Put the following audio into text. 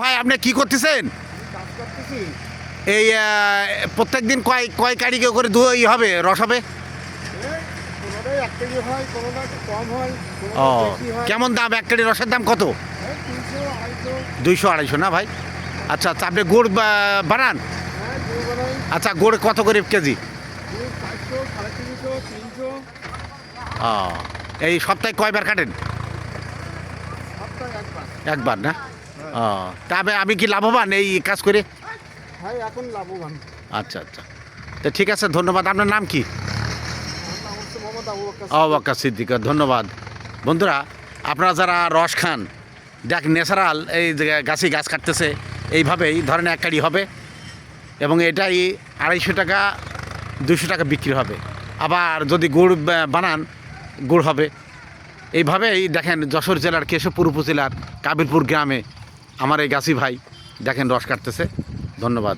ভাই আপনি কি করতেছেন? কাজ করতেছি। এই প্রত্যেক দিন কয় কাড়ি করে দুই হবে রস হবে? কোনোটাই 1 কেজি হয়, কোনোটা একটু কম হয়, ও কোনোটা বেশি হয়। কেমন দাম? এক কাড়ি রসের দাম কত? 300, 250। 200-250 না ভাই? আচ্ছা আচ্ছা, আপনি গুড় বানান? হ্যাঁ, গুড় বানাই। আচ্ছা, গুড় কত করে কেজি? গুড় 400, 350, 300। ও এই সপ্তাহে কয়বার কাটেন? সপ্তাহে একবার। একবার না? ও তবে আমি কি লাভবান এই কাজ করে? হ্যাঁ, এখন লাভবান। আচ্ছা আচ্ছা, তো ঠিক আছে, ধন্যবাদ। আপনার নাম কি? আমার নাম হচ্ছে মোহাম্মদ আবু বকর সিদ্দিক। আবু বকর সিদ্দিক, ধন্যবাদ। বন্ধুরা, আপনারা যারা রস খান, দেখ ন্যাচারাল এই যে গাছ কাটতেছে, এইভাবেই ধরেন এক কাড়ি হবে এবং এটাই 250 টাকা 200 টাকা বিক্রি হবে। আবার যদি গুড় বানান, গুড় হবে। এইভাবেই দেখেন যশোর জেলার কেশবপুর উপজেলার কাবিরপুর গ্রামে আমার এই গাছি ভাই দেখেন রস কাটতেছে। ধন্যবাদ।